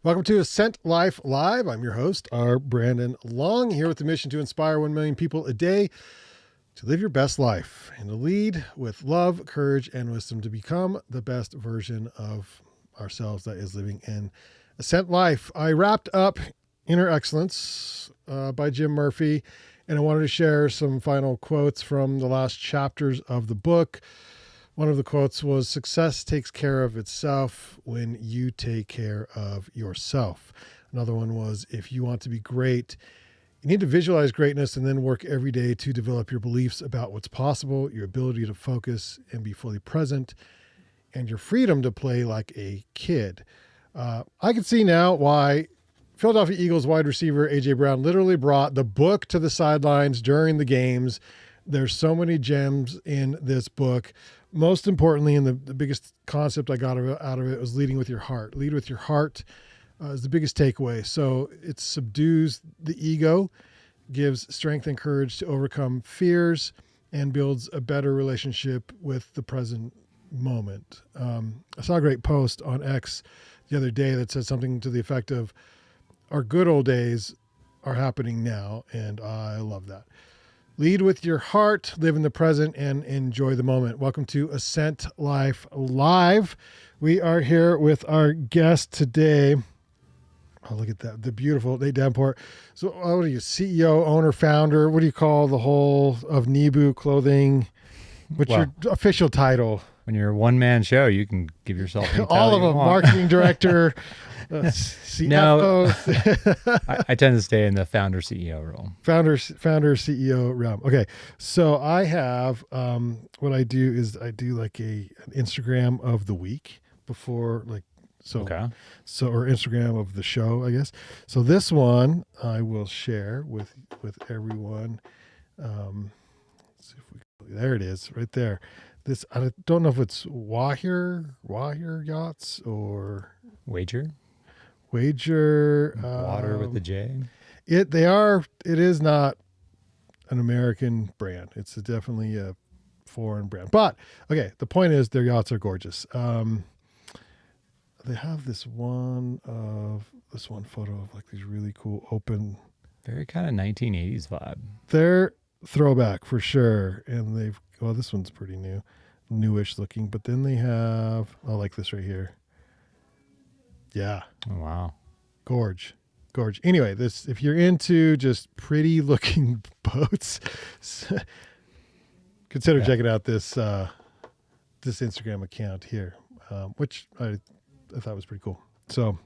Welcome to Ascent Life Live. I'm your host, R. Brandon Long, here with the mission to inspire 1 million people a day to live your best life and to lead with love, courage, and wisdom to become the best version of ourselves that is living in Ascent Life. I wrapped up Inner Excellence by Jim Murphy, and I wanted to share some final quotes from the last chapters of the book. One of the quotes was, "Success takes care of itself when you take care of yourself." Another one was, "If you want to be great, you need to visualize greatness and then work every day to develop your beliefs about what's possible, your ability to focus and be fully present, and your freedom to play like a kid." I can see now why Philadelphia Eagles wide receiver A.J. Brown literally brought the book to the sidelines during the games. There's so many gems in this book. Most importantly, and the biggest concept I got out of it was leading with your heart. Lead with your heart is the biggest takeaway. So it subdues the ego, gives strength and courage to overcome fears, and builds a better relationship with the present moment. I saw a great post on X the other day that said something to the effect of, "Our good old days are happening now," and I love that. Lead with your heart, live in the present, and enjoy the moment. Welcome to Ascent Life Live. We are here with our guest today. Oh, look at that. The beautiful Nate Davenport. So what are you, CEO, owner, founder? What do you call the whole of Nebu Clothing? What's your official title? When you're a one-man show, you can give yourself any title all of them. Marketing director, CFO. No, I tend to stay in the founder CEO role. Founder CEO realm. Okay, so I have what I do is I do like an Instagram of the week before or Instagram of the show, I guess. So this one I will share with everyone. Let's see if there it is, right there. This, I don't know if it's Wahir Yachts or Wager, Water with the J. It is not an American brand. It's definitely a foreign brand. But okay, the point is their yachts are gorgeous. They have this one photo of like these really cool open, very kind of 1980s vibe. They're throwback for sure, and this one's pretty newish looking, but then they have, I like this right here. Yeah. Oh, wow. Gorge. Anyway, if you're into just pretty looking boats, consider checking out this Instagram account here, which I thought was pretty cool. So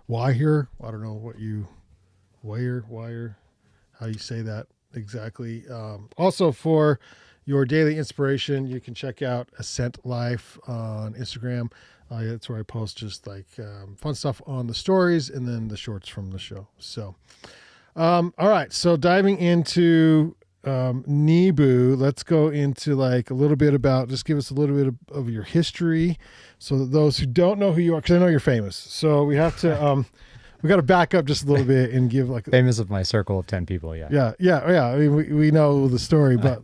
Wire, I don't know how you say that exactly. Also, for your daily inspiration, you can check out Ascent Life on Instagram. That's where I post just like fun stuff on the stories and then the shorts from the show. So, all right. So diving into Nebu, let's go into like a little bit about, just give us a little bit of your history. So that those who don't know who you are, because I know you're famous. So we have to, we got to back up just a little bit and give like famous of my circle of 10 people. Yeah. I mean, we know the story, but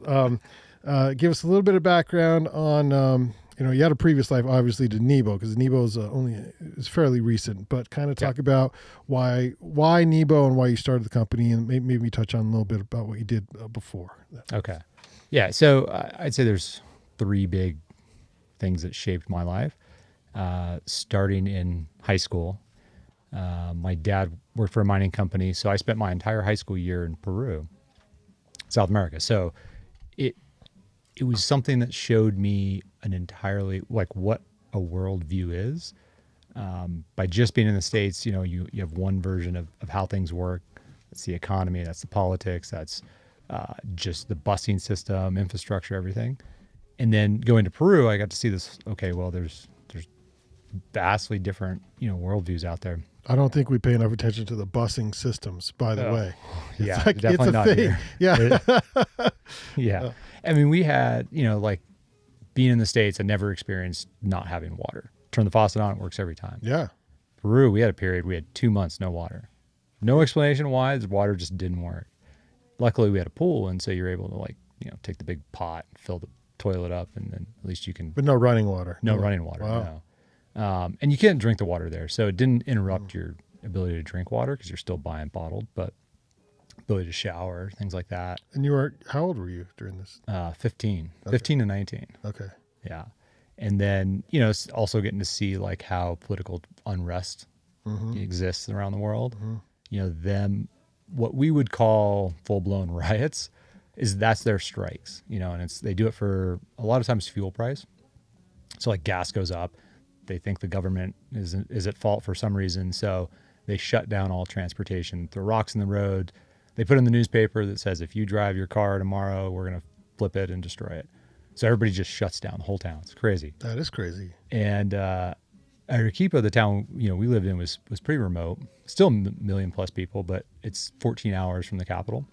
give us a little bit of background on, you had a previous life, obviously, to Nebo, because Nebo is fairly recent, but kind of talk about why Nebo and why you started the company, and maybe touch on a little bit about what you did before. Okay. Yeah. So I'd say there's 3 big things that shaped my life. Starting in high school, my dad worked for a mining company, so I spent my entire high school year in Peru, South America. So it was something that showed me an entirely, like, what a worldview is. By just being in the States, you have one version of how things work. That's the economy, that's the politics, that's just the busing system, infrastructure, everything. And then going to Peru, I got to see this, okay, well, there's vastly different, worldviews out there. I don't think we pay enough attention to the busing systems, by the way. Yeah, like, definitely it's a not thing. Here. Yeah. I mean, we had, like being in the States, I never experienced not having water. Turn the faucet on, it works every time. Yeah. Peru, we had a period, we had 2 months, no water. No explanation why, the water just didn't work. Luckily, we had a pool, and so you're able to take the big pot, fill the toilet up, and then at least you can. But no running water. No running water. Wow. No. And you can't drink the water there. So it didn't interrupt your ability to drink water because you're still buying bottled, but ability to shower, things like that. And you were, how old were you during this? 15, Okay. 15 to 19. Okay. Yeah. And then, it's also getting to see like how political unrest exists around the world. Them, what we would call full blown riots that's their strikes, and they do it for a lot of times fuel price. So like gas goes up. They think the government is at fault for some reason. So they shut down all transportation, throw rocks in the road. They put in the newspaper that says, if you drive your car tomorrow, we're going to flip it and destroy it. So everybody just shuts down the whole town. It's crazy. That is crazy. And Arequipa, the town we lived in, was pretty remote. Still a million plus people, but it's 14 hours from the capital.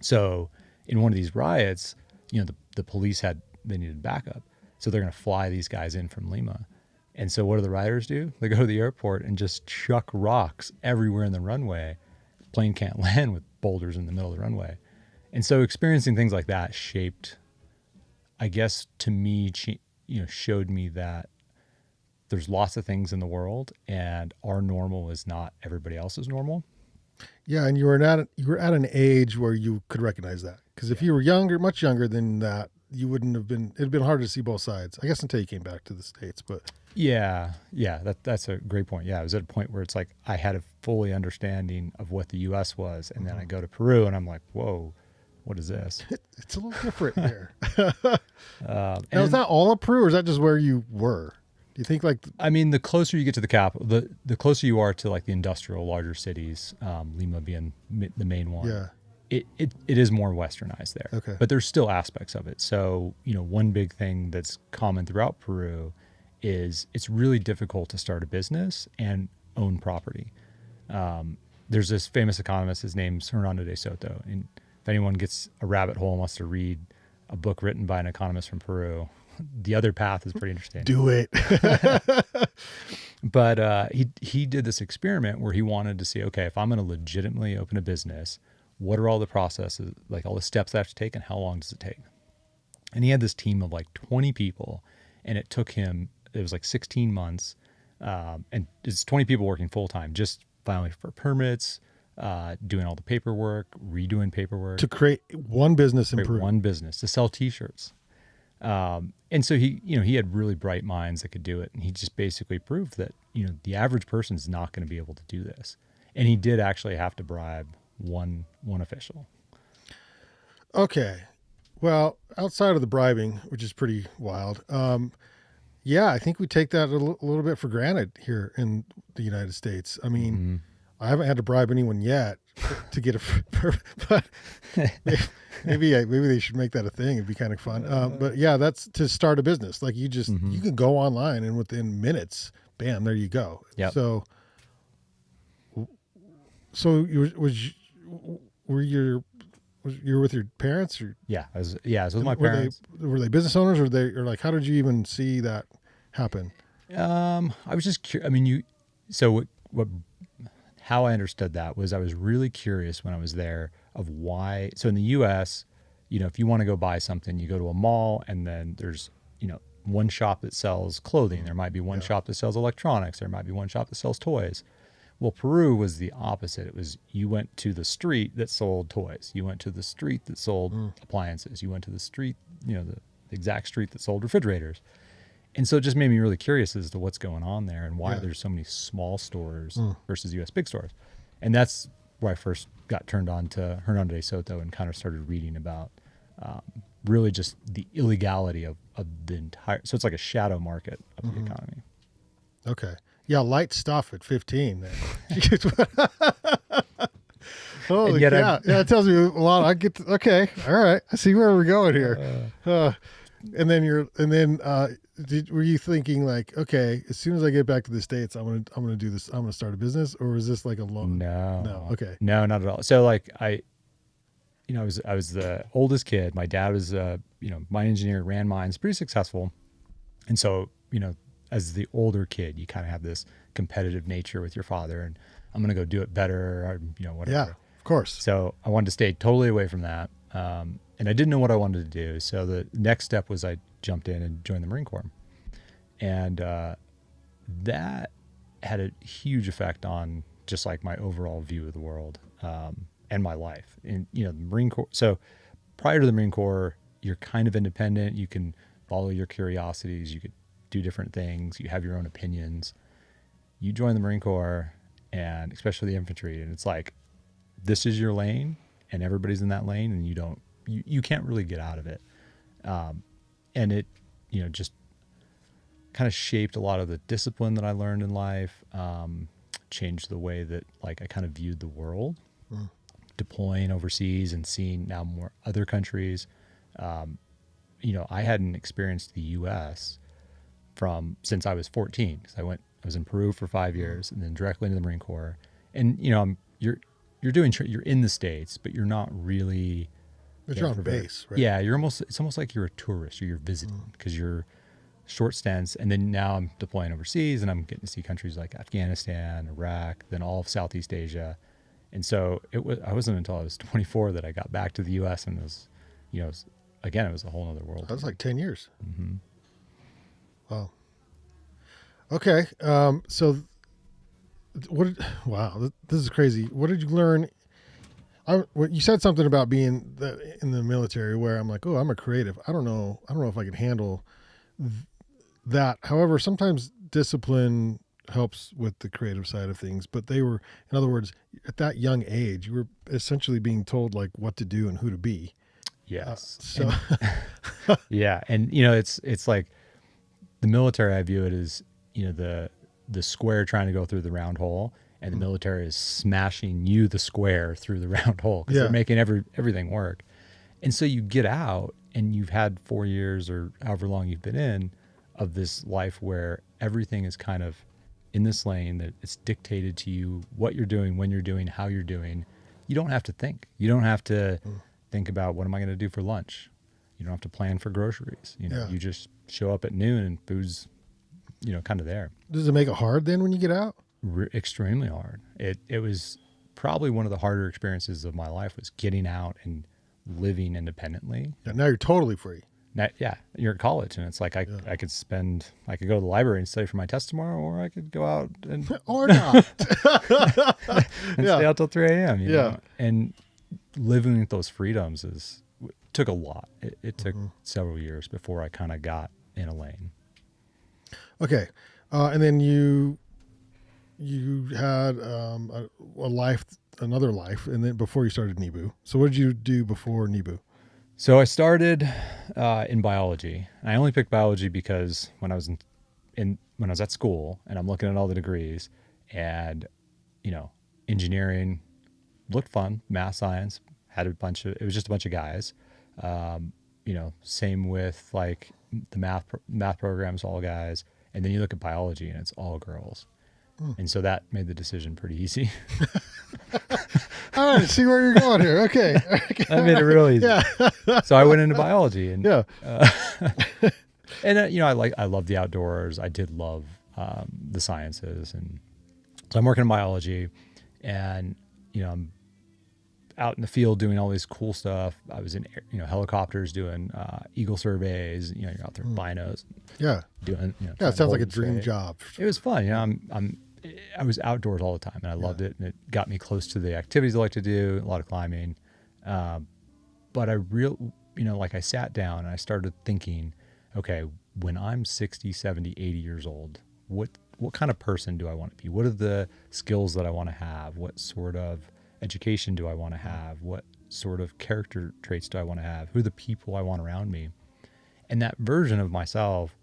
So in one of these riots, the police they needed backup. So they're going to fly these guys in from Lima. And so what do the rioters do? They go to the airport and just chuck rocks everywhere in the runway. Plane can't land with boulders in the middle of the runway. And so experiencing things like that shaped, I guess, to me, showed me that there's lots of things in the world and our normal is not everybody else's normal. Yeah, and you were at an age where you could recognize that. Because if you were younger, much younger than that, you wouldn't have been. It'd been hard to see both sides, I guess, until you came back to the States. But yeah, that's a great point. Yeah, I was at a point where it's like I had a fully understanding of what the U.S. was, and then I go to Peru, and I'm like, whoa, what is this? it's a little different here. Now, is that all of Peru, or is that just where you were? Do you think the closer you get to the capital, the closer you are to like the industrial larger cities, Lima being the main one. Yeah. It is more westernized there. Okay. But there's still aspects of it. So, one big thing that's common throughout Peru is it's really difficult to start a business and own property. There's this famous economist, his name's Hernando de Soto. And if anyone gets a rabbit hole and wants to read a book written by an economist from Peru, The Other Path is pretty interesting. Do it. But he did this experiment where he wanted to see, okay, if I'm going to legitimately open a business, what are all the processes, like all the steps I have to take, and how long does it take? And he had this team of like 20 people, and it was like 16 months. And it's 20 people working full time, just filing for permits, doing all the paperwork, redoing paperwork. To create one business in Peru. One business, to sell t-shirts. And so he had really bright minds that could do it. And he just basically proved that, the average person is not going to be able to do this. And he did actually have to bribe one official. Okay. Well, outside of the bribing, which is pretty wild. Yeah, I think we take that a little bit for granted here in the United States. I mean, I haven't had to bribe anyone yet to get but maybe they should make that a thing. It'd be kind of fun. But yeah, that's to start a business. Like you can go online and within minutes, bam, there you go. Yep. So were you with your parents or? Yeah, I was with my parents. Were they business owners or like, how did you even see that happen? I was just curious. How I understood that was I was really curious when I was there of why. So in the U.S., if you want to go buy something, you go to a mall and then there's, one shop that sells clothing. There might be one shop that sells electronics. There might be one shop that sells toys. Well, Peru was the opposite. It was you went to the street that sold toys. You went to the street that sold appliances. You went to the street, the exact street that sold refrigerators. And so it just made me really curious as to what's going on there and why there's so many small stores versus U.S. big stores. And that's where I first got turned on to Hernando de Soto and kind of started reading about really just the illegality of the entire. So it's like a shadow market of the economy. Okay. Yeah, light stuff at 15. Holy cow. Yeah, it tells me a lot. Okay. All right. I see where we're going here. And then were you thinking like, okay, as soon as I get back to the States, I'm gonna do this. I'm gonna start a business, or is this like a long? No. Okay. No, not at all. So like I was the oldest kid. My dad was mine engineer, ran mines, pretty successful, and so as the older kid, you kind of have this competitive nature with your father, and I'm gonna go do it better, or whatever. Yeah, of course. So I wanted to stay totally away from that. And I didn't know what I wanted to do. So the next step was I jumped in and joined the Marine Corps. And that had a huge effect on just like my overall view of the world, and my life. And, the Marine Corps. So prior to the Marine Corps, you're kind of independent. You can follow your curiosities. You could do different things. You have your own opinions. You join the Marine Corps, and especially the infantry, and it's like, this is your lane and everybody's in that lane, and you can't really get out of it. And it, just kind of shaped a lot of the discipline that I learned in life, changed the way that like I kind of viewed the world, deploying overseas and seeing now more other countries. I hadn't experienced the U.S. since I was 14, because I was in Peru for 5 years and then directly into the Marine Corps. And, you're in the States, but you're not really. But you're on base, right? Yeah, it's almost like you're a tourist or you're visiting, because you're short stints. And then now I'm deploying overseas and I'm getting to see countries like Afghanistan, Iraq, then all of Southeast Asia. And so I wasn't until I was 24 that I got back to the U.S. and it was, again, it was a whole other world. That was like 10 years. Mm-hmm. Wow. Okay. So wow, this is crazy. What did you learn? You said something about being in the military where I'm like, oh, I'm a creative. I don't know if I can handle that. However, sometimes discipline helps with the creative side of things, but in other words, at that young age, you were essentially being told like what to do and who to be. Yes. Yeah. And, it's like the military, I view it as, the square trying to go through the round hole, and the military is smashing the square through the round hole, because they're making everything work. And so you get out and you've had 4 years or however long you've been in of this life where everything is kind of in this lane, that it's dictated to you what you're doing, when you're doing, how you're doing. You don't have to think. You don't have to think about what am I going to do for lunch. You don't have to plan for groceries. You just show up at noon and food's, kind of there. Does it make it hard then when you get out? Extremely hard. It was probably one of the harder experiences of my life, was getting out and living independently. Yeah, now you're totally free. Now, you're at college, and it's like I could go to the library and study for my test tomorrow, or I could go out and or not and stay out till 3 a.m. You know? Yeah. And living with those freedoms took a lot. It took several years before I kind of got in a lane. Okay. And then you had another life, and then before you started Nebu. So what did you do before Nebu? So I started in biology. I only picked biology because when I was when I was at school and I'm looking at all the degrees, and engineering looked fun, math, science it was just a bunch of guys. Same with like the math programs, all guys. And then you look at biology and it's all girls. And so that made the decision pretty easy. All right, see where you're going here. Okay. That made it real easy. Yeah. So I went into biology, and and I love the outdoors. I did love the sciences, and so I'm working in biology, and I'm out in the field doing all this cool stuff. I was in helicopters doing eagle surveys. You're out there with binos. Yeah. Doing. It sounds like a dream job. It was fun. I was outdoors all the time, and I loved it, and it got me close to the activities I like to do. A lot of climbing, but I sat down and I started thinking, okay, when I'm 60, 70, 80 years old, what kind of person do I want to be? What are the skills that I want to have? What sort of education do I want to have? What sort of character traits do I want to have? Who are the people I want around me? And that version of myself,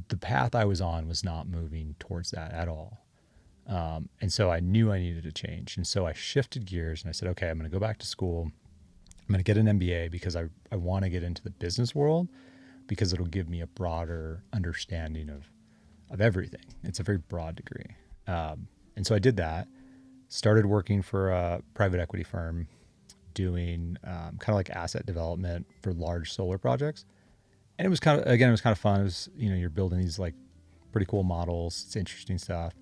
the path I was on was not moving towards that at all. And so I knew I needed to change. And so I shifted gears and I said, okay, I'm going to go back to school. I'm going to get an MBA because I want to get into the business world, because it'll give me a broader understanding of everything. It's a very broad degree. And so I did that, started working for a private equity firm doing kind of like asset development for large solar projects. And it was kind of fun. It was, you're building these like pretty cool models. It's interesting stuff.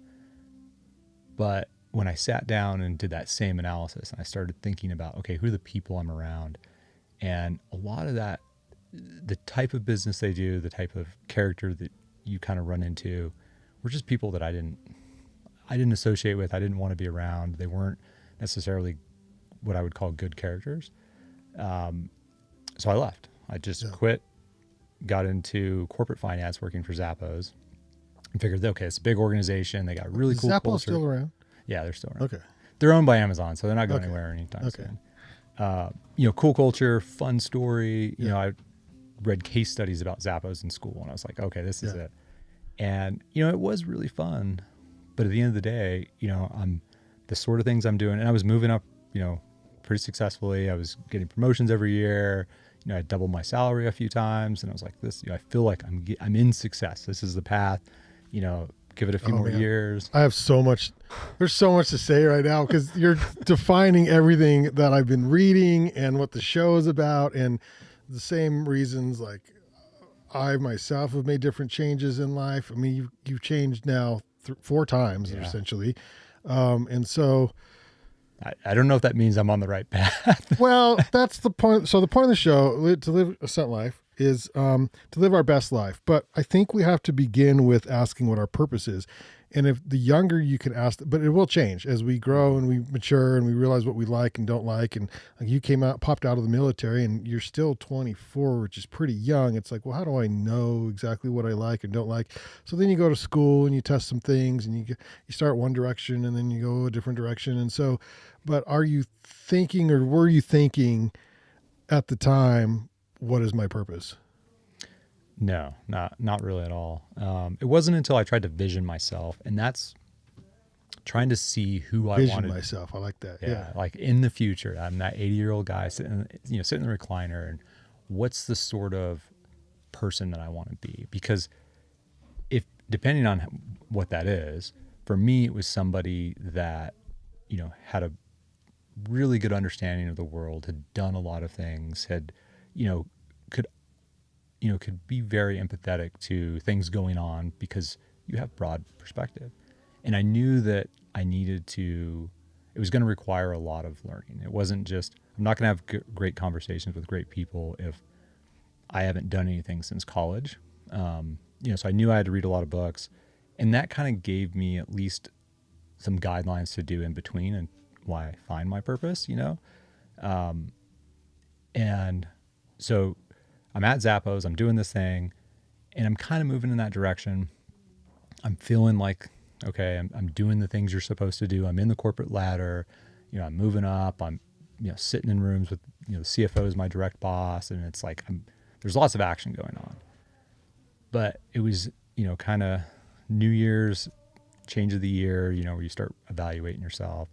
But when I sat down and did that same analysis, and I started thinking about, okay, who are the people I'm around? And a lot of that, the type of business they do, the type of character that, you kind of run into were just people that I didn't associate with. I didn't want to be around. They weren't necessarily what I would call good characters. So I left. I just quit, got into corporate finance working for Zappos, and figured, okay, it's a big organization. They got really cool Zappos culture. still around? Yeah, they're still around. Okay. They're owned by Amazon, so they're not going anywhere anytime soon. Cool culture, fun story. You know, I read case studies about Zappos in school, and I was like, okay, this is it. And, it was really fun. But at the end of the day, I'm the sort of things I'm doing, and I was moving up, pretty successfully. I was getting promotions every year. I doubled my salary a few times, and I was like, this, I feel like I'm in success. This is the path, give it a few more years. I have there's so much to say right now because you're defining everything that I've been reading and what the show is about, and the same reasons, like I myself have made different changes in life. I mean, you've changed now 4 times essentially. And so I don't know if that means I'm on the right path. Well, that's the point. So the point of the show, to live a set life, is to live our best life. But I think we have to begin with asking what our purpose is. And if the younger you can ask, but it will change as we grow and we mature and we realize what we like and don't like. And like you popped out of the military and you're still 24, which is pretty young. It's like, well, how do I know exactly what I like and don't like? So then you go to school and you test some things and you start one direction and then you go a different direction. And so, but are you thinking, or were you thinking at the time, what is my purpose? No, not really at all. It wasn't until I tried to vision myself, and that's trying to see who I wanted. Myself. I like that. Yeah. Like in the future, I'm that 80-year-old guy sitting in the recliner, and what's the sort of person that I want to be? Because depending on what that is, for me, it was somebody that, had a really good understanding of the world, had done a lot of things, had, could be very empathetic to things going on because you have broad perspective. And I knew that it was going to require a lot of learning. It wasn't just, I'm not going to have great conversations with great people if I haven't done anything since college. So I knew I had to read a lot of books, and that kind of gave me at least some guidelines to do in between and why I find my purpose, and so I'm at Zappos, I'm doing this thing, and I'm kind of moving in that direction. I'm feeling like, okay, I'm doing the things you're supposed to do. I'm in the corporate ladder, I'm moving up. I'm, sitting in rooms with, the CFO is my direct boss, and it's like, there's lots of action going on. But it was, kind of New Year's, change of the year, where you start evaluating yourself.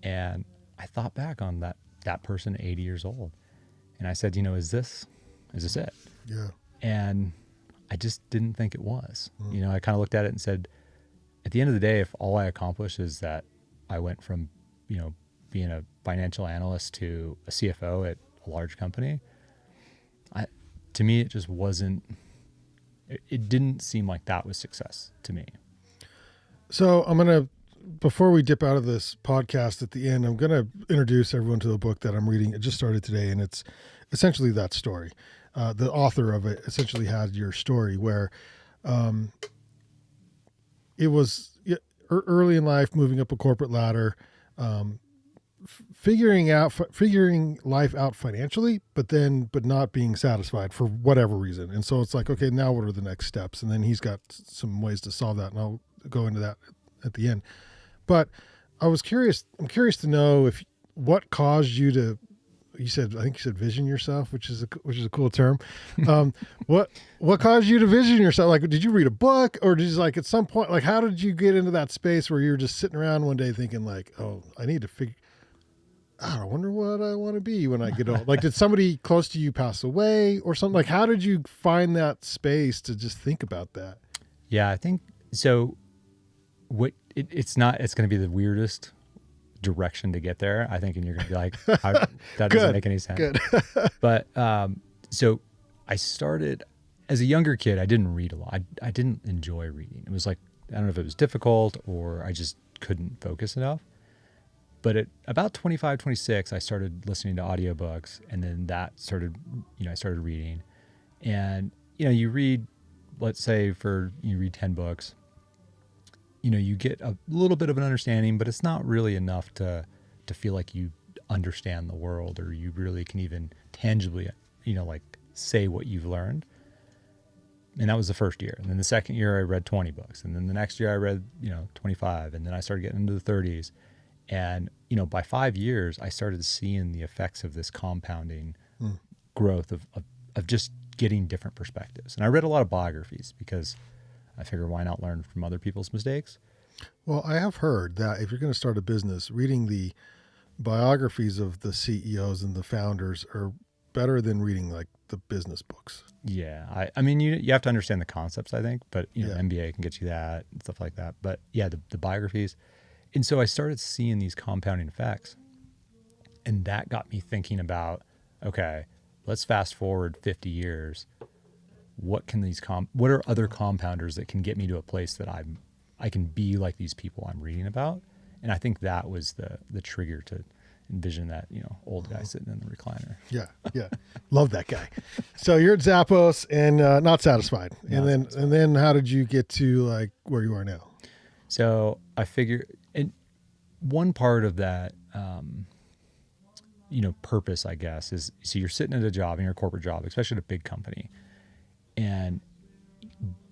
And I thought back on that person, 80 years old. And I said, is this it? Yeah. And I just didn't think it was. I kind of looked at it and said, at the end of the day, if all I accomplished is that I went from, being a financial analyst to a CFO at a large company, to me, it just wasn't, it didn't seem like that was success to me. So before we dip out of this podcast at the end, I'm going to introduce everyone to the book that I'm reading. It just started today, and it's essentially that story. The author of it essentially had your story where it was early in life, moving up a corporate ladder, figuring life out financially, but not being satisfied for whatever reason. And so it's like, okay, now what are the next steps? And then he's got some ways to solve that, and I'll go into that at the end. But I'm curious to know what caused you to, I think you said vision yourself, which is a cool term. What caused you to vision yourself? Like, did you read a book, or did you, like, at some point, like, how did you get into that space where you were just sitting around one day thinking like, oh, I wonder what I want to be when I get old. Like, did somebody close to you pass away or something? Like, how did you find that space to just think about that? Yeah, I think so. It's going to be the weirdest direction to get there, I think, and you're going to be like, that doesn't make any sense. Good. But so I started as a younger kid. I didn't read a lot. I didn't enjoy reading. It was like, I don't know if it was difficult or I just couldn't focus enough. But at about 25, 26, I started listening to audiobooks, and then that started, I started reading. And, you read let's say you read 10 books, you get a little bit of an understanding, but it's not really enough to feel like you understand the world, or you really can even tangibly, like say what you've learned. And that was the first year. And then the second year I read 20 books. And then the next year I read, 25. And then I started getting into the 30s. And, by 5 years, I started seeing the effects of this compounding growth of just getting different perspectives. And I read a lot of biographies because I figured, why not learn from other people's mistakes? Well, I have heard that if you're going to start a business, reading the biographies of the CEOs and the founders are better than reading like the business books. Yeah. I mean, you have to understand the concepts, I think, but, Yeah. MBA can get you that and stuff like that. But yeah, the biographies. And so I started seeing these compounding effects. And that got me thinking about, okay, let's fast forward 50 years. What can what are other compounders that can get me to a place that I can be like these people I'm reading about? And I think that was the trigger to envision that, old guy sitting in the recliner. Yeah. Yeah. Love that guy. So you're at Zappos and not satisfied. And then how did you get to like where you are now? So I figure, and one part of that, purpose, I guess, is, so you're sitting at a job, in your corporate job, especially at a big company. And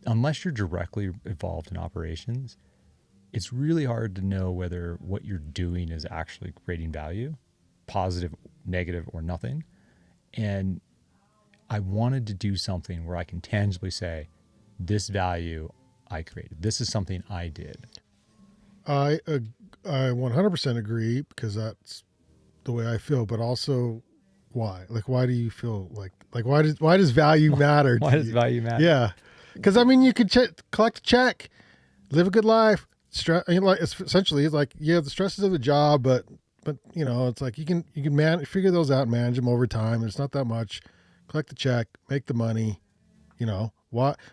unless you're directly involved in operations, it's really hard to know whether what you're doing is actually creating value, positive, negative, or nothing. And I wanted to do something where I can tangibly say, this value I created. This is something I did. I 100% agree, because that's the way I feel, but also why? Like, why do you feel like why does value matter? Why does value matter? Yeah. Because I mean, you could collect a check, live a good life. Essentially, it's like, the stresses of the job, but it's like you can figure those out and manage them over time. It's not that much. Collect the check, make the money.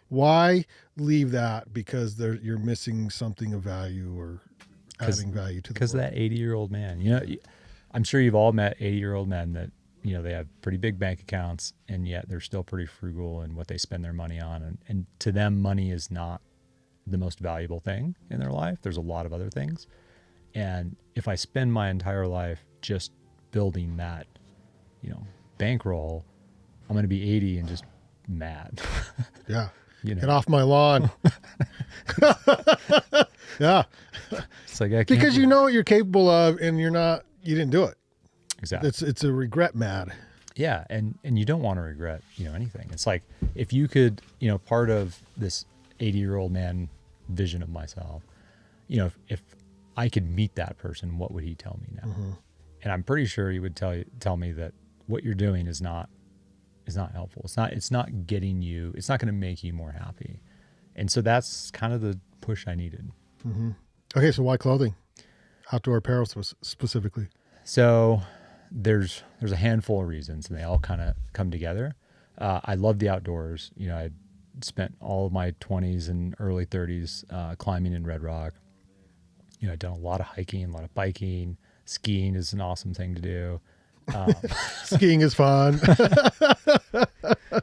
Why leave that because you're missing something of value or adding value to the because that 80-year-old man. I'm sure you've all met 80-year-old men that they have pretty big bank accounts, and yet they're still pretty frugal in what they spend their money on, and to them, money is not the most valuable thing in their life. There's a lot of other things. And if I spend my entire life just building that, bankroll, I'm going to be 80 and just mad. Yeah. Get off my lawn. Yeah. It's like, because you know what you're capable of, and you didn't do it. Exactly. It's a regret mad. Yeah. And you don't want to regret, anything. It's like, if you could, part of this 80-year-old man vision of myself, if I could meet that person, what would he tell me now? Mm-hmm. And I'm pretty sure he would tell me that what you're doing is not helpful. It's not getting you, it's not going to make you more happy. And so that's kind of the push I needed. Mm-hmm. Okay. So why clothing? Outdoor apparel specifically? So there's a handful of reasons, and they all kind of come together. I love the outdoors. I spent all of my 20s and early 30s climbing in Red Rock. I've done a lot of hiking, a lot of biking. Skiing is an awesome thing to do. Skiing is fun.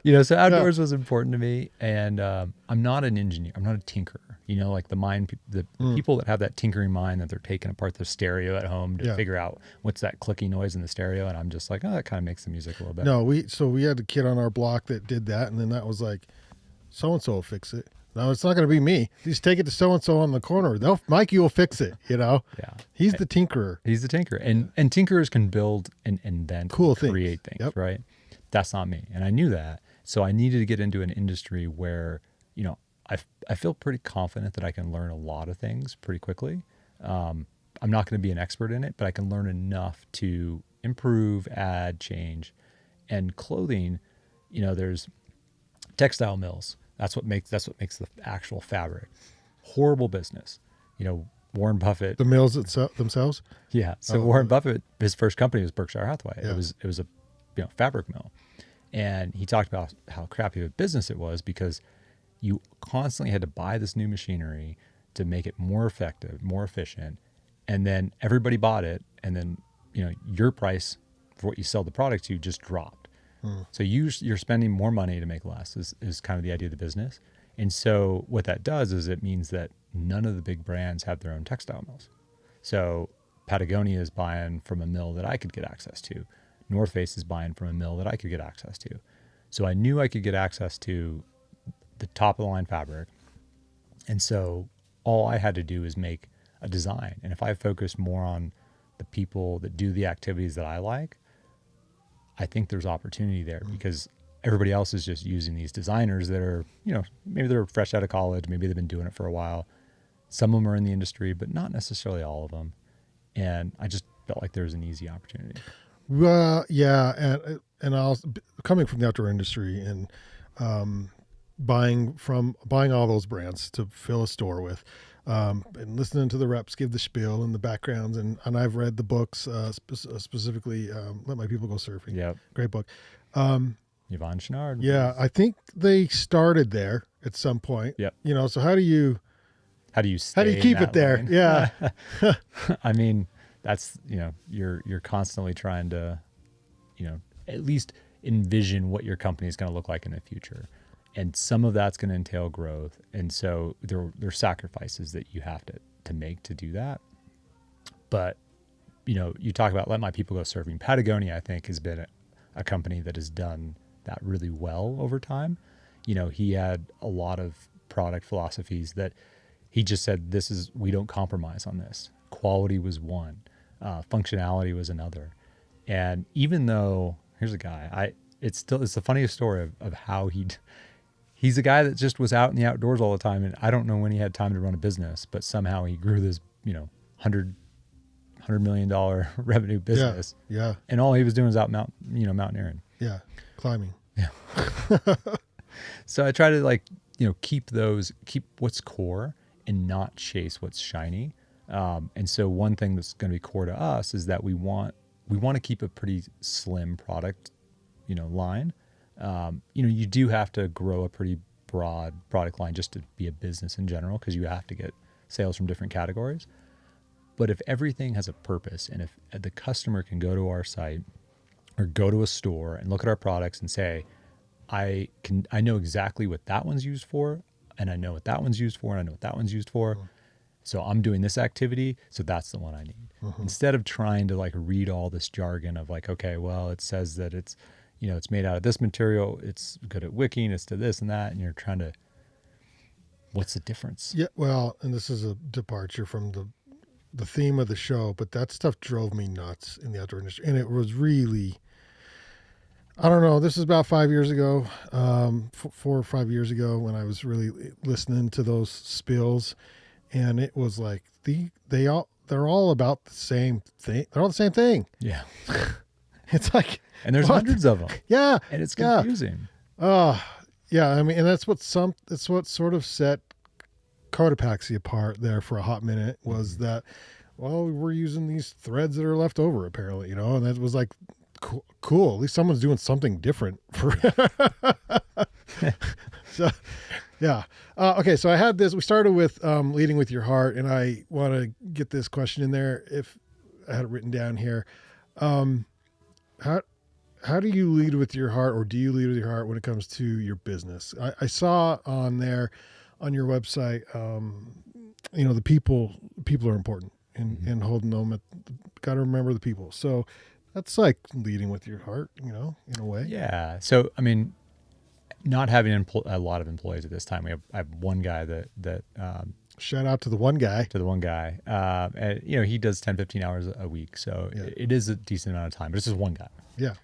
So outdoors was important to me. And I'm not an engineer. I'm not a tinkerer. Like the people that have that tinkering mind, that they're taking apart the stereo at home to figure out what's that clicky noise in the stereo. And I'm just like, that kind of makes the music a little bit. No, we had a kid on our block that did that. And then that was like, so-and-so will fix it. No, it's not going to be me. Just take it to so-and-so on the corner. Mikey will fix it, Yeah. He's the tinkerer. He's the tinkerer. And tinkerers can build and invent, cool things, create things, yep. Right? That's not me. And I knew that. So I needed to get into an industry where, I feel pretty confident that I can learn a lot of things pretty quickly. I'm not going to be an expert in it, but I can learn enough to improve, add, change. And clothing, there's textile mills. That's what makes the actual fabric. Horrible business. Warren Buffett. The mills themselves? Yeah. So Warren Buffett, his first company was Berkshire Hathaway. Yeah. It was a fabric mill. And he talked about how crappy of a business it was because you constantly had to buy this new machinery to make it more effective, more efficient. And then everybody bought it. And then, your price for what you sell the product to just dropped. So you're spending more money to make less is kind of the idea of the business. And so what that does is it means that none of the big brands have their own textile mills. So Patagonia is buying from a mill that I could get access to. North Face is buying from a mill that I could get access to. So I knew I could get access to the top of the line fabric. And so all I had to do is make a design. And if I focus more on the people that do the activities that I like, I think there's opportunity there because everybody else is just using these designers that are, maybe they're fresh out of college, maybe they've been doing it for a while. Some of them are in the industry, but not necessarily all of them. And I just felt like there was an easy opportunity. Well, yeah, and coming from the outdoor industry and buying all those brands to fill a store with, and listening to the reps give the spiel and the backgrounds, and I've read the books, specifically Let My People Go Surfing. Yeah, great book. Yvonne Chenard. Yeah, I think they started there at some point. Yep. So how do you keep it there? Lane? Yeah. I mean, that's, you're constantly trying to, at least envision what your company is going to look like in the future. And some of that's going to entail growth. And so there's sacrifices that you have to make to do that. But, you talk about Let My People Go Surfing. Patagonia, I think, has been a company that has done that really well over time. He had a lot of product philosophies that he just said, we don't compromise on this. Quality was one, functionality was another. And even though, here's a guy, it's the funniest story of how he's a guy that just was out in the outdoors all the time. And I don't know when he had time to run a business, but somehow he grew this, $100 million revenue business. Yeah. And all he was doing was out mountaineering. Yeah. Climbing. Yeah. So I try to keep what's core and not chase what's shiny. And so one thing that's going to be core to us is that we want to keep a pretty slim product, line. You do have to grow a pretty broad product line just to be a business in general, because you have to get sales from different categories. But if everything has a purpose, and if the customer can go to our site or go to a store and look at our products and say, I know exactly what that one's used for, and I know what that one's used for, and I know what that one's used for. So I'm doing this activity, so that's the one I need. Instead of trying to read all this jargon of okay, well, it says that it's, it's made out of this material, it's good at wicking, it's to this and that, and you're trying to, what's the difference? Yeah, well, and this is a departure from the theme of the show, but that stuff drove me nuts in the outdoor industry. And it was really, I don't know, this is about 5 years ago, 4 or 5 years ago, when I was really listening to those spills, and it was like they're all about the same thing. They're all the same thing. Yeah. It's like, and there's hundreds of them. Yeah. And it's confusing. Yeah. I mean, and that's what sort of set Cotopaxi apart there for a hot minute, was that, well, we're using these threads that are left over, apparently, and that was like, cool. At least someone's doing something different for. So, yeah. Okay. So I had this. We started with leading with your heart, and I want to get this question in there. If I had it written down here, how do you lead with your heart, or do you lead with your heart when it comes to your business? I saw on there, on your website, the people are important, and holding them got to remember the people. So that's like leading with your heart, in a way. Yeah. So, I mean, not having a lot of employees at this time, I have one guy that shout out to the one guy. And, he does 10, 15 hours a week. So it is a decent amount of time, but it's just one guy. Yeah.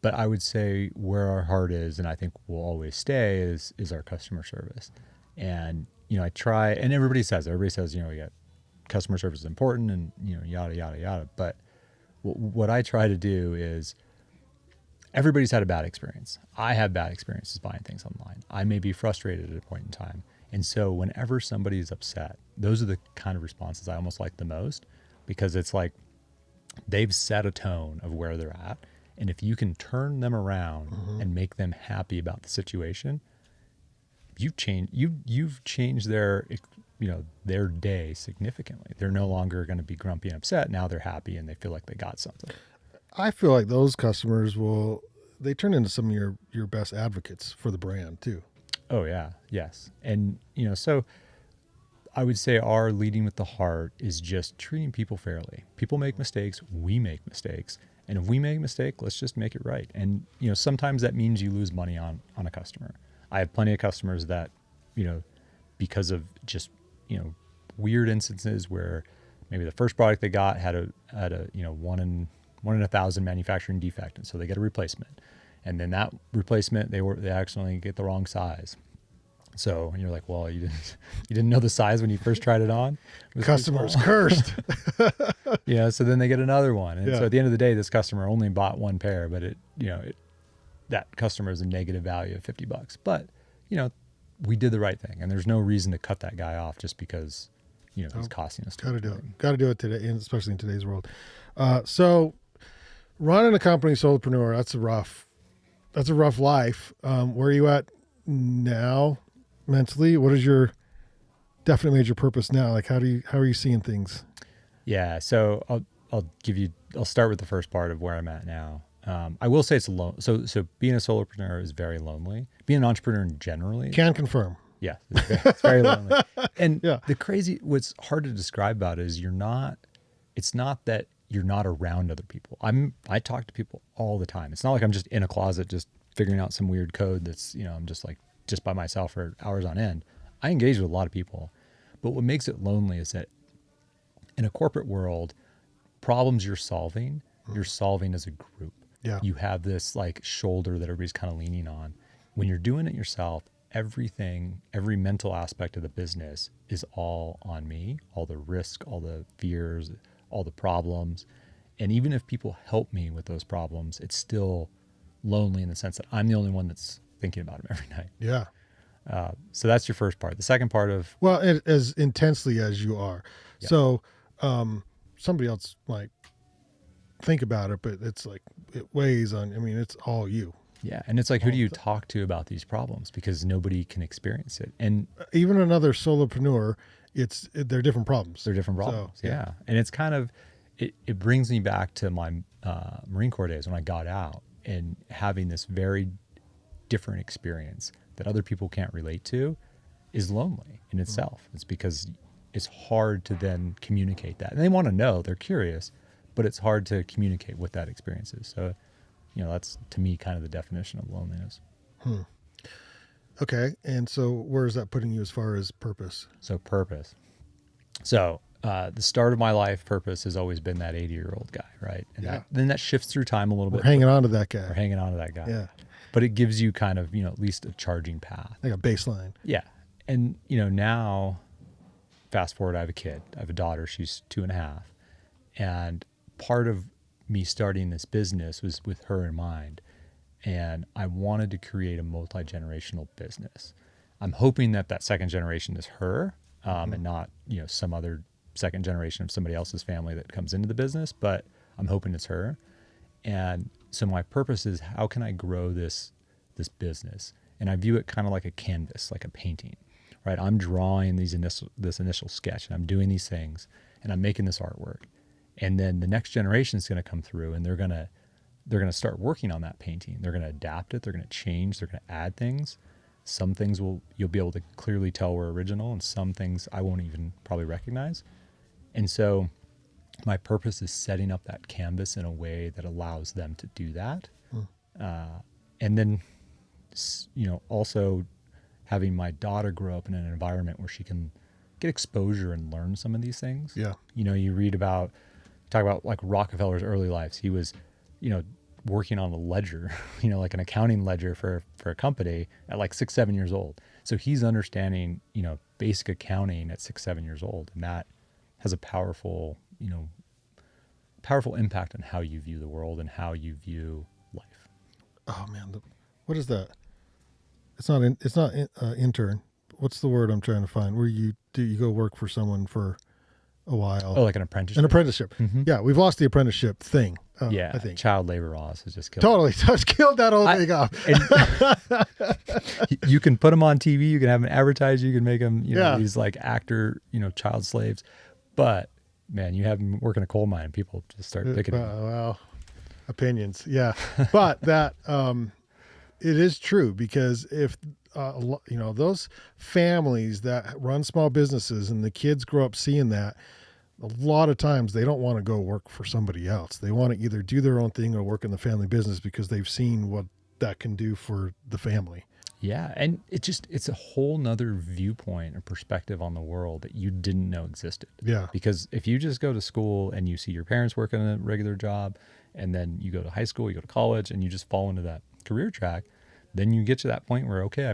But I would say where our heart is, and I think will always stay, is our customer service. And, I try, and everybody says, we got customer service is important, and, yada, yada, yada. But what I try to do is, everybody's had a bad experience. I have bad experiences buying things online. I may be frustrated at a point in time. And so whenever somebody is upset, those are the kind of responses I almost like the most, because it's like they've set a tone of where they're at. And if you can turn them around and make them happy about the situation, you've changed their day significantly. They're no longer going to be grumpy and upset. Now they're happy and they feel like they got something. I feel like those customers they turn into some of your best advocates for the brand too. Oh yeah. Yes. And, so I would say our leading with the heart is just treating people fairly. People make mistakes. We make mistakes. And if we make a mistake, let's just make it right. And, sometimes that means you lose money on a customer. I have plenty of customers that, because of just, weird instances where maybe the first product they got had a one in 1,000 manufacturing defect. And so they get a replacement. And then that replacement, they accidentally get the wrong size. So you're like, well, you didn't know the size when you first tried it on. Customers cursed. So then they get another one. And Yeah. so at the end of the day, this customer only bought one pair, but that customer is a negative value of $50. But, we did the right thing, and there's no reason to cut that guy off just because, he's costing us. Got to do it. Got to do it today, and especially in today's world. So running a company, solopreneur, that's a rough life. Where are you at now mentally? What is your definite major purpose now? Like, how are you seeing things? Yeah. So I'll start with the first part of where I'm at now. I will say it's alone. So being a solopreneur is very lonely. Being an entrepreneur generally. Can confirm. Yeah. It's very lonely. And Yeah. what's hard to describe about it is it's not that you're not around other people. I talk to people all the time. It's not like I'm just in a closet, just figuring out some weird code that's, I'm just by myself for hours on end. I engage with a lot of people, but what makes it lonely is that in a corporate world, problems you're solving as a group. Yeah. You have this like shoulder that everybody's kind of leaning on. When you're doing it yourself, every mental aspect of the business is all on me, all the risk, all the fears, all the problems. And even if people help me with those problems, it's still lonely in the sense that I'm the only one that's thinking about them every night. Yeah. So that's your first part. The second part of, Well, as intensely as you are. Yeah. So somebody else might think about it, but it's like it weighs on. I mean, it's all you. yeah. And it's like, who do you talk to about these problems? Because nobody can experience it. And Even another solopreneur, they're different problems. they're different problems. So, yeah. And it's kind of, it brings me back to my Marine Corps days when I got out and having this very different experience that other people can't relate to is lonely in itself. It's because it's hard to then communicate that. And they want to know, they're curious, but it's hard to communicate what that experience is. So, that's to me kind of the definition of loneliness. Okay. And so where is that putting you as far as purpose? So purpose. So the start of my life purpose has always been that 80-year-old guy, right? And then that shifts through time a little bit. We're hanging on to that guy. We're hanging on to that guy. Yeah. But it gives you kind of, at least a charging path. Like a baseline. Yeah. And, now fast forward, I have a kid. I have a daughter. She's 2.5. And part of me starting this business was with her in mind. And I wanted to create a multi-generational business. I'm hoping that second generation is her and not, some other second generation of somebody else's family that comes into the business, but I'm hoping it's her. And so my purpose is, how can I grow this business? And I view it kind of like a canvas, like a painting, right? I'm drawing this initial sketch, and I'm doing these things, and I'm making this artwork. And then the next generation is going to come through, and they're going to start working on that painting. They're going to adapt it. They're going to change. They're going to add things. Some things you'll be able to clearly tell were original, and some things I won't even probably recognize. And so my purpose is setting up that canvas in a way that allows them to do that. And then, also having my daughter grow up in an environment where she can get exposure and learn some of these things. Yeah. You talk about like Rockefeller's early lives. He was, working on a ledger, like an accounting ledger for a company at like 6, 7 years old. So he's understanding, basic accounting at 6, 7 years old. And that has a powerful impact on how you view the world and how you view life. Oh man. What is that? It's not intern. What's the word I'm trying to find? Where you go work for someone for a while. Oh, like an apprenticeship? An apprenticeship. Mm-hmm. Yeah. We've lost the apprenticeship thing. Yeah. I think Child labor laws has just killed totally just killed that whole thing off. You can put them on TV. You can have them advertised. You can make them, Yeah. these like actor, child slaves. But man, you have them work in a coal mine. People just start picking them. Well, opinions. Yeah. But that, it is true, because if those families that run small businesses and the kids grow up seeing that, a lot of times they don't want to go work for somebody else. They want to either do their own thing or work in the family business because they've seen what that can do for the family. Yeah. And it's a whole nother viewpoint or perspective on the world that you didn't know existed. Yeah. Because if you just go to school and you see your parents working a regular job, and then you go to high school, you go to college, and you just fall into that career track, then you get to that point where, okay,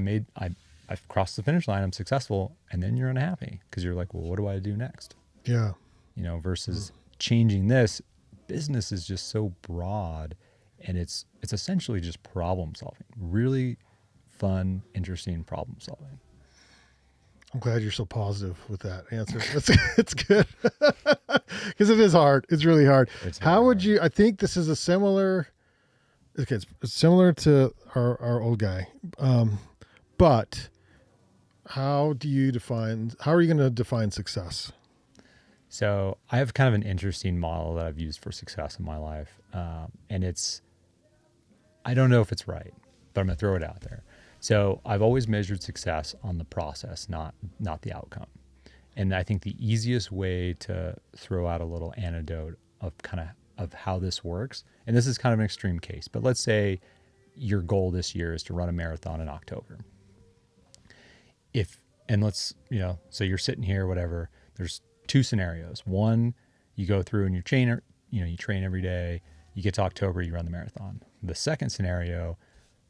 I've crossed the finish line, I'm successful, and then you're unhappy because you're like, well, what do I do next? Yeah. Versus changing this. Business is just so broad, and it's essentially just problem solving. Really fun, interesting problem solving. I'm glad you're so positive with that answer. It's good because it is hard. It's really hard. How would you? I think this is a similar. Okay, it's similar to our old guy, but how are you going to define success? So I have kind of an interesting model that I've used for success in my life, and I don't know if it's right, but I'm going to throw it out there. So I've always measured success on the process, not the outcome. And I think the easiest way to throw out a little anecdote of how this works, and this is kind of an extreme case, but let's say your goal this year is to run a marathon in October. So you're sitting here, whatever, there's two scenarios. One, you go through and you train every day, you get to October, you run the marathon. The second scenario,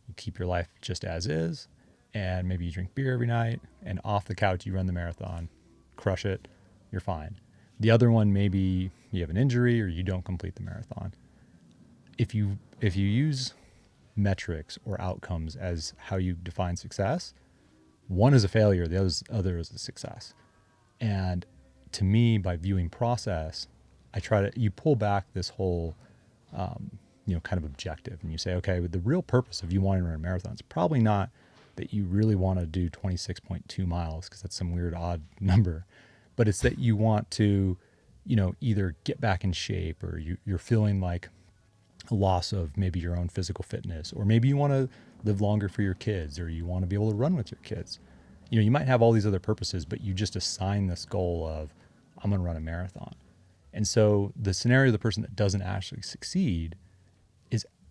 you keep your life just as is, and maybe you drink beer every night, and off the couch you run the marathon, crush it, you're fine. The other one, maybe you have an injury or you don't complete the marathon. If you use metrics or outcomes as how you define success, one is a failure, the other is a success. And to me, by viewing process, you pull back this whole kind of objective, and you say, okay, the real purpose of you wanting to run a marathon is probably not that you really want to do 26.2 miles because that's some weird odd number, but it's that you want to, either get back in shape, or you're feeling like a loss of maybe your own physical fitness, or maybe you want to live longer for your kids, or you want to be able to run with your kids. You might have all these other purposes, but you just assign this goal of, I'm going to run a marathon. And so the scenario of the person that doesn't actually succeed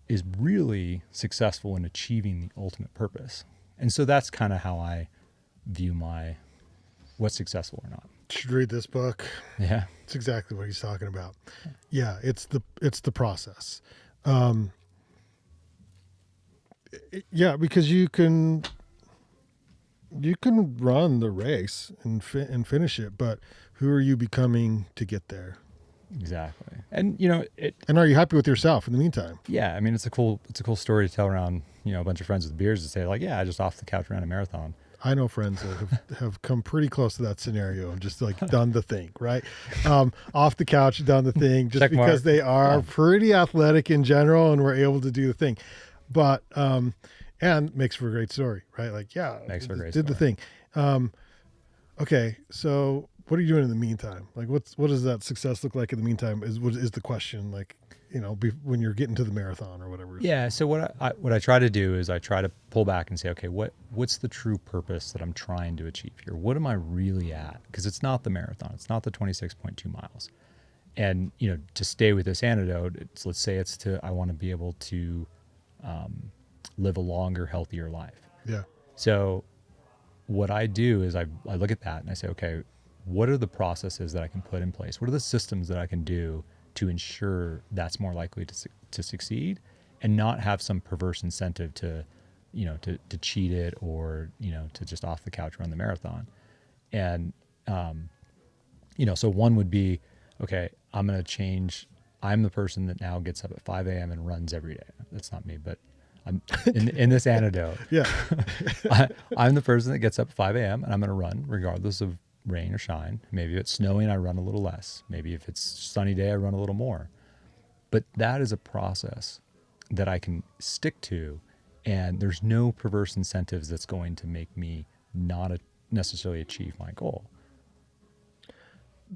is really successful in achieving the ultimate purpose. And so that's kind of how I view what's successful or not. You should read this book. Yeah. It's exactly what he's talking about. Yeah. It's the process. Because you can run the race and finish it, but who are you becoming to get there? Exactly. And and are you happy with yourself in the meantime? Yeah, I mean, it's a cool story to tell around, a bunch of friends with beers to say like, yeah, I just off the couch ran a marathon. I know friends that have come pretty close to that scenario and just like done the thing, right? Off the couch, done the thing, just because they are pretty athletic in general and were able to do the thing. But and makes for a great story, right? Like, yeah, makes for a great did story. The thing. Okay, so what are you doing in the meantime? Like, what does that success look like in the meantime? Is the question, like, when you're getting to the marathon or whatever. Yeah. So what I try to do is I try to pull back and say, okay, what's the true purpose that I'm trying to achieve here? What am I really at? Because it's not the marathon. It's not the 26.2 miles. And, to stay with this anecdote, let's say I want to be able to live a longer, healthier life. Yeah. So what I do is I look at that and I say, okay, what are the processes that I can put in place? What are the systems that I can do to ensure that's more likely to succeed, and not have some perverse incentive to cheat it, or, to just off the couch run the marathon. And, so one would be, okay, I'm going to change. I'm the person that now gets up at 5 a.m. and runs every day. That's not me, but I'm in this anecdote. Yeah. I'm the person that gets up at 5 a.m. and I'm going to run regardless of rain or shine. Maybe if it's snowing, I run a little less. Maybe if it's sunny day, I run a little more. But that is a process that I can stick to, and there's no perverse incentives that's going to make me not necessarily achieve my goal.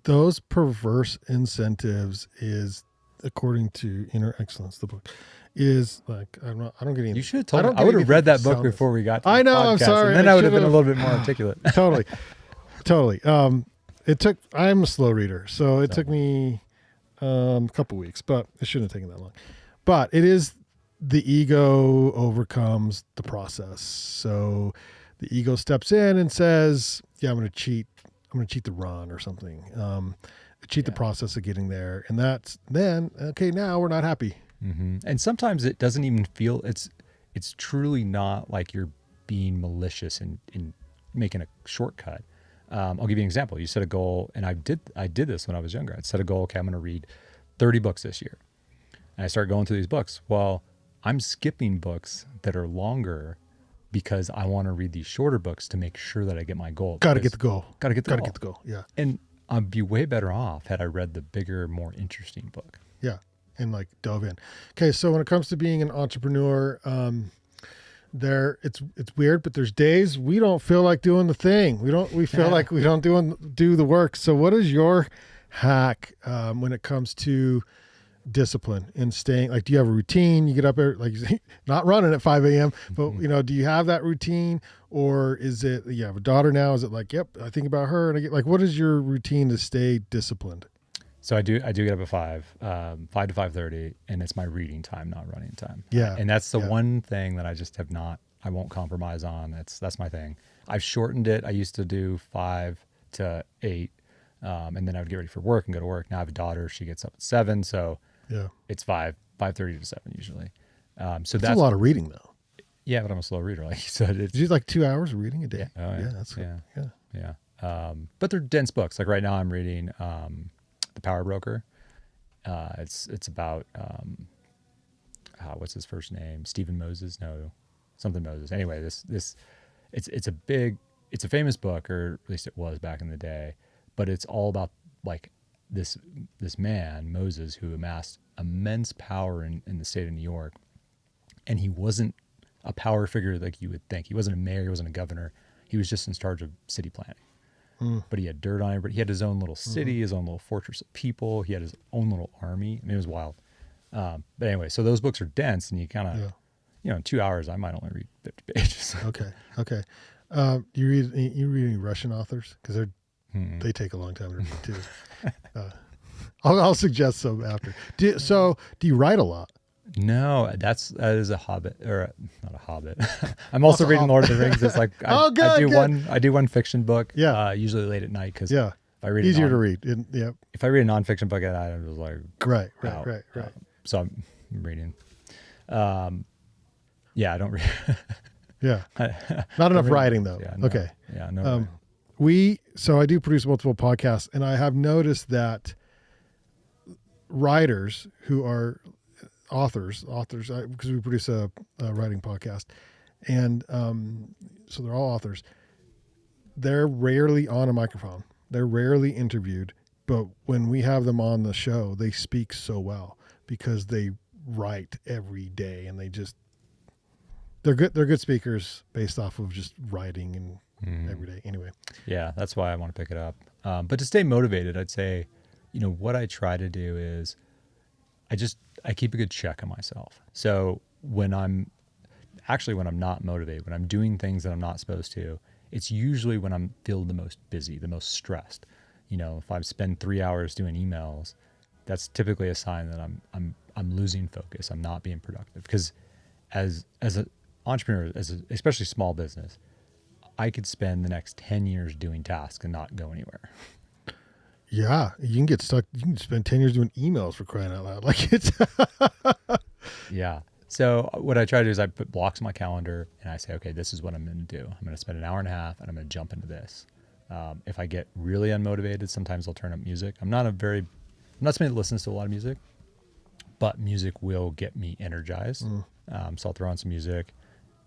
Those perverse incentives is according to Inner Excellence, the book is like I don't get any. You should have told I me. don't I get would have anything read that from book soundness. before we got to I the know, I'm podcast, sorry, and then I I would have been a should've- little bit more articulate. Totally. I'm a slow reader, so it took me a couple weeks, but it shouldn't have taken that long. But it is the ego overcomes the process. So the ego steps in and says, "Yeah, I'm going to cheat. I'm going to cheat the run or something. Cheat the process of getting there." And that's then okay. Now we're not happy. And sometimes it doesn't even feel it's truly not like you're being malicious in making a shortcut. I'll give you an example. You set a goal, and I did this when I was younger. I'd set a goal. Okay, I'm going to read 30 books this year, and I start going through these books. Well, I'm skipping books that are longer because I want to read these shorter books to make sure that I get my goal. Got to get the goal. Got to get the Got to goal. get the goal. Yeah. And I'd be way better off had I read the bigger, more interesting book. Yeah. And like dove in. Okay. So when it comes to being an entrepreneur, it's weird, but there's days we don't feel like doing the thing. We feel like we don't do the work. So what is your hack when it comes to discipline and staying? Like, do you have a routine? You get up there, like not running at 5 a.m., but do you have that routine, or is it, you have a daughter now? Is it like, yep, I think about her and I get like, what is your routine to stay disciplined? So I do get up at 5 to 5:30, and it's my reading time, not running time. Yeah. And that's the one thing that I just I won't compromise on. That's my thing. I've shortened it. I used to do 5 to 8, and then I would get ready for work and go to work. Now I have a daughter. She gets up at 7. So it's 5:30 to 7 usually. So that's a lot of reading though. Yeah, but I'm a slow reader, like you said. Did you like 2 hours of reading a day? Oh, yeah. That's Yeah. But they're dense books. Like right now I'm reading The Power Broker. It's about what's his first name? Stephen Moses? No, something Moses. Anyway, it's a famous book, or at least it was back in the day, but it's all about like this man, Moses, who amassed immense power in the state of New York. And he wasn't a power figure like you would think. He wasn't a mayor, he wasn't a governor. He was just in charge of city planning. But he had dirt on everybody. He had his own little city, his own little fortress of people. He had his own little army. I mean, it was wild. But anyway, so those books are dense, and you kind of, in 2 hours, I might only read 50 pages. Okay. You read any Russian authors? Because they take a long time to read too. I'll suggest some after. Do you write a lot? No, that is a hobbit, or not a hobbit. I'm also reading Lord of the Rings. It's like I do one fiction book. Usually late at night because if I read easier to read. If I read a nonfiction book at night, I'm just like right. So I'm reading. I don't read. Not enough writing though. Yeah, no, okay. Yeah, no. So I do produce multiple podcasts, and I have noticed that writers who are authors, because we produce a writing podcast, and so they're all authors. They're rarely on a microphone. They're rarely interviewed, but when we have them on the show, they speak so well because they write every day, and they're good speakers based off of just writing and every day. Anyway. Yeah, that's why I want to pick it up. But to stay motivated, I'd say, what I try to do is I keep a good check on myself. So when I'm not motivated, when I'm doing things that I'm not supposed to, it's usually when I'm feel the most busy, the most stressed. If I spend 3 hours doing emails, that's typically a sign that I'm losing focus. I'm not being productive. Because as an entrepreneur, especially small business, I could spend the next 10 years doing tasks and not go anywhere. Yeah, you can get stuck. You can spend 10 years doing emails, for crying out loud. Like it's. Yeah. So what I try to do is I put blocks in my calendar, and I say, okay, this is what I'm going to do. I'm going to spend an hour and a half, and I'm going to jump into this. If I get really unmotivated, sometimes I'll turn up music. I'm not somebody that listens to a lot of music, but music will get me energized. So I'll throw on some music,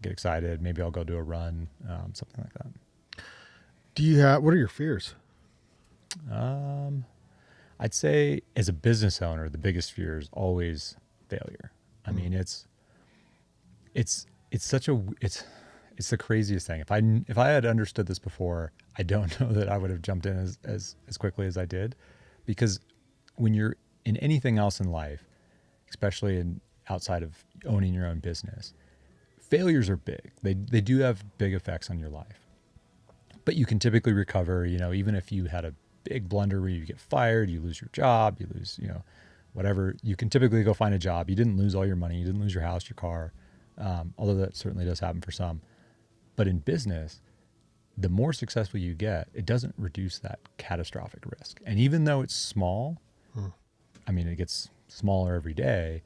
get excited. Maybe I'll go do a run, something like that. What are your fears? I'd say as a business owner, the biggest fear is always failure. I mean, it's the craziest thing. If I had understood this before, I don't know that I would have jumped in as quickly as I did, because when you're in anything else in life, especially outside of owning your own business, failures are big. They do have big effects on your life. But you can typically recover, even if you had a big blunder where you get fired, you lose your job, you lose, whatever, you can typically go find a job. You didn't lose all your money. You didn't lose your house, your car, although that certainly does happen for some. But in business, the more successful you get, it doesn't reduce that catastrophic risk. And even though it's small, it gets smaller every day,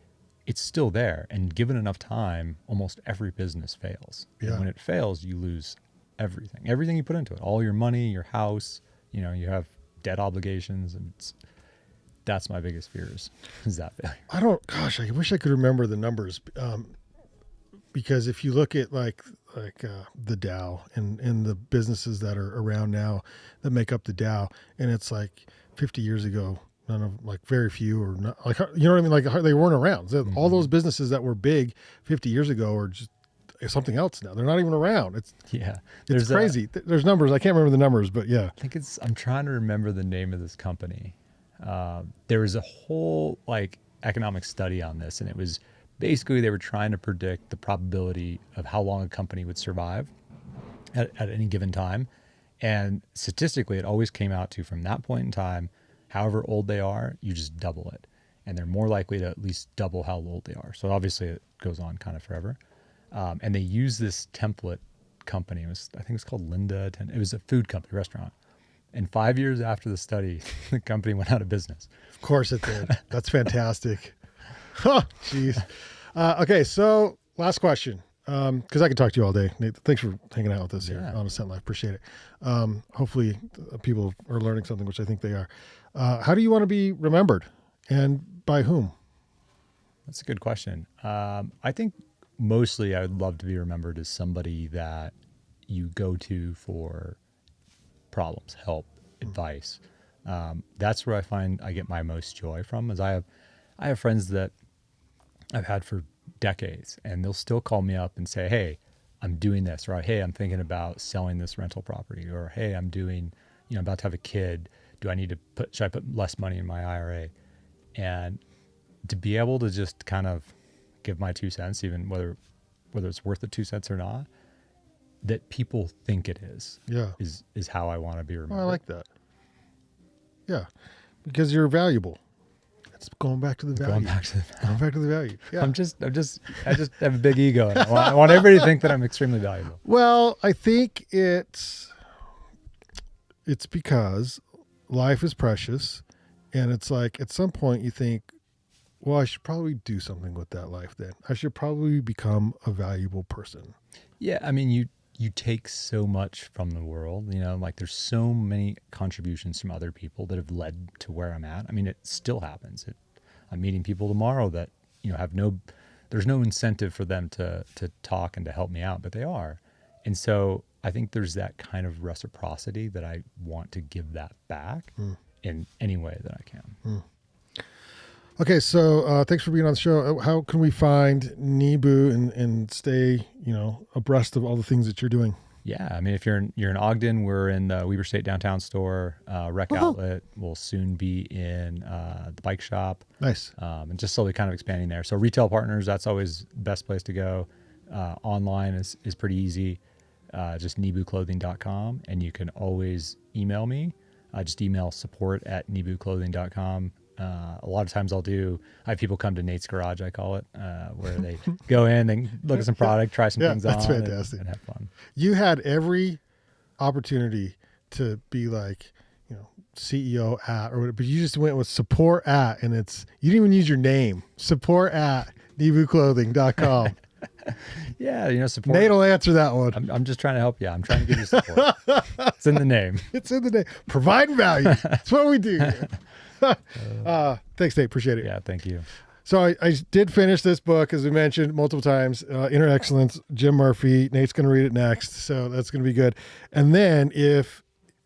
it's still there. And given enough time, almost every business fails. Yeah. And when it fails, you lose everything you put into it, all your money, your house, you have debt obligations, and that's my biggest fear is that failure. I wish I could remember the numbers. Because if you look at like the Dow and the businesses that are around now that make up the Dow, and it's like 50 years ago, none of very few or not, like, you know what I mean? Like they weren't around. So all those businesses that were big 50 years ago are just something else now. They're not even around. It's crazy. There's numbers. I can't remember the numbers, but yeah. I think I'm trying to remember the name of this company. There was a whole economic study on this, and it was basically they were trying to predict the probability of how long a company would survive at any given time. And statistically, it always came out to, from that point in time, however old they are, you just double it. And they're more likely to at least double how old they are. So obviously it goes on kind of forever. And they use this template company. I think it was called Linda. It was a food company, restaurant. And 5 years after the study, the company went out of business. Of course it did. That's fantastic. Oh, jeez. Okay, so last question, because I could talk to you all day. Nate, thanks for hanging out with us here on Ascent Life. Appreciate it. Hopefully people are learning something, which I think they are. How do you want to be remembered, and by whom? That's a good question. I think mostly I would love to be remembered as somebody that you go to for problems, help, advice. That's where I find I get my most joy from, is I have friends that I've had for decades, and they'll still call me up and say, hey, I'm doing this, or hey, I'm thinking about selling this rental property, or hey, I'm doing, about to have a kid. Should I put less money in my IRA? And to be able to just kind of give my 2 cents, even whether it's worth the 2 cents or not, that people think it is, is how I want to be remembered. Oh, I like that. Yeah, because you're valuable. It's going back to the value. Going back to the value. Yeah. I just have a big ego, and I want everybody to think that I'm extremely valuable. Well, I think it's because life is precious, and it's like at some point you think, well, I should probably do something with that life then. I should probably become a valuable person. Yeah, I mean, you take so much from the world, there's so many contributions from other people that have led to where I'm at. I mean, it still happens. I'm meeting people tomorrow that, there's no incentive for them to talk and to help me out, but they are. And so I think there's that kind of reciprocity that I want to give that back in any way that I can. Okay, so thanks for being on the show. How can we find Nebu and stay, abreast of all the things that you're doing? Yeah, I mean, if you're in Ogden, we're in the Weber State downtown store, rec outlet. We'll soon be in the bike shop. Nice. And just slowly kind of expanding there. So retail partners, that's always the best place to go. Online is pretty easy. Just nebuclothing.com, and you can always email me. Just email support@nebuclothing.com. A lot of times I have people come to Nate's Garage, I call it, where they go in and look at some product, try some things that's on, fantastic. And have fun. You had every opportunity to be like, CEO at, or whatever, but you just went with support at, and you didn't even use your name. Support@nebuclothing.com. Yeah, support. Nate will answer that one. I'm just trying to help you. I'm trying to give you support. It's in the name. It's in the name. Providing value. That's what we do. Thanks, Nate. Appreciate it. Yeah, thank you. So I did finish this book, as we mentioned multiple times, Inner Excellence, Jim Murphy. Nate's going to read it next, so that's going to be good. And then if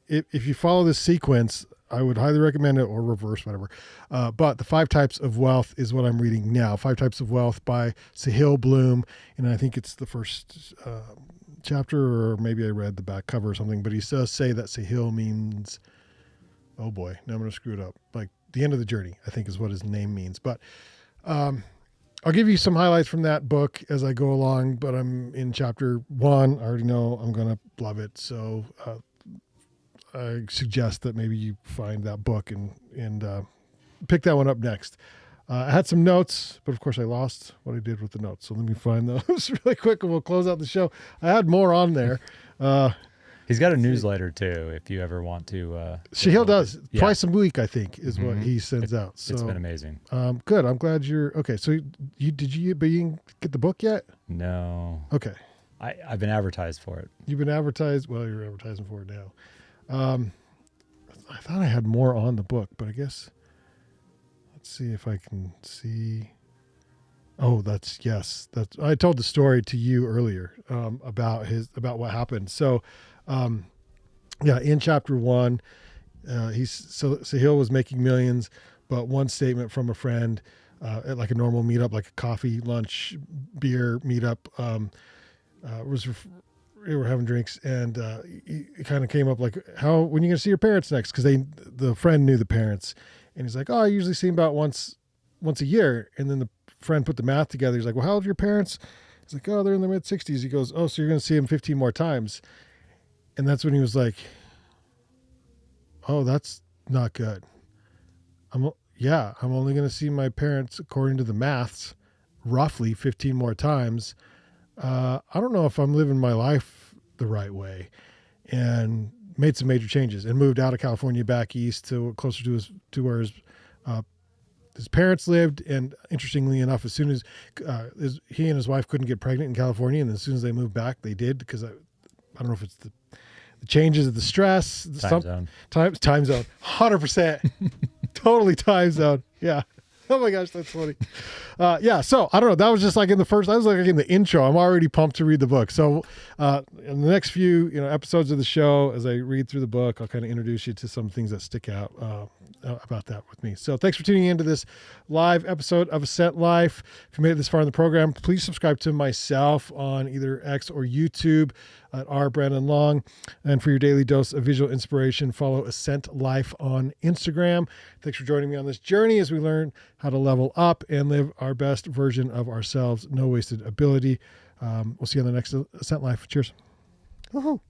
you follow this sequence, I would highly recommend it, or reverse, whatever. But The 5 Types of Wealth is what I'm reading now. 5 Types of Wealth by Sahil Bloom. And I think it's the first chapter, or maybe I read the back cover or something, but he does say that Sahil means oh boy, now I'm going to screw it up. Like the end of the journey, I think is what his name means. But I'll give you some highlights from that book as I go along, but I'm in chapter 1. I already know I'm going to love it. So I suggest that maybe you find that book and pick that one up next. I had some notes, but of course I lost what I did with the notes. So let me find those really quick and we'll close out the show. I had more on there. He's got a newsletter too, if you ever want to. Shahil does twice a week, I think, is what he sends out. So it's been amazing. Good. I'm glad you're okay. So you didn't get the book yet? No. Okay. I've been advertised for it. You've been advertised. Well, you're advertising for it now. I thought I had more on the book, but I guess let's see if I can see. Oh, that's I told the story to you earlier about what happened. So. In chapter 1, Sahil was making millions, but one statement from a friend at like a normal meetup, like a coffee, lunch, beer meetup, we were having drinks, and it kind of came up like, when are you going to see your parents next? Because the friend knew the parents, and he's like, oh, I usually see them about once a year. And then the friend put the math together. He's like, well, how old are your parents? He's like, oh, they're in their mid-60s. He goes, oh, so you're going to see them 15 more times. And that's when he was like, oh, that's not good. I'm only going to see my parents, according to the maths, roughly 15 more times. I don't know if I'm living my life the right way. And made some major changes and moved out of California back east to closer to where his parents lived. And interestingly enough, as soon as he and his wife couldn't get pregnant in California, and as soon as they moved back, they did, because I don't know if it's the changes of the stress, time zone, 100%, totally time zone. Yeah. Oh my gosh, that's funny. So I don't know. That was just like in the intro. I'm already pumped to read the book. So in the next few episodes of the show, as I read through the book, I'll kind of introduce you to some things that stick out about that with me. So thanks for tuning into this live episode of Ascent Life. If you made it this far in the program, please subscribe to myself on either X or YouTube at Brandon Long. And for your daily dose of visual inspiration, follow Ascent Life on Instagram. Thanks for joining me on this journey as we learn how to level up and live our best version of ourselves. No wasted ability. We'll see you on the next Ascent Life. Cheers. Woohoo.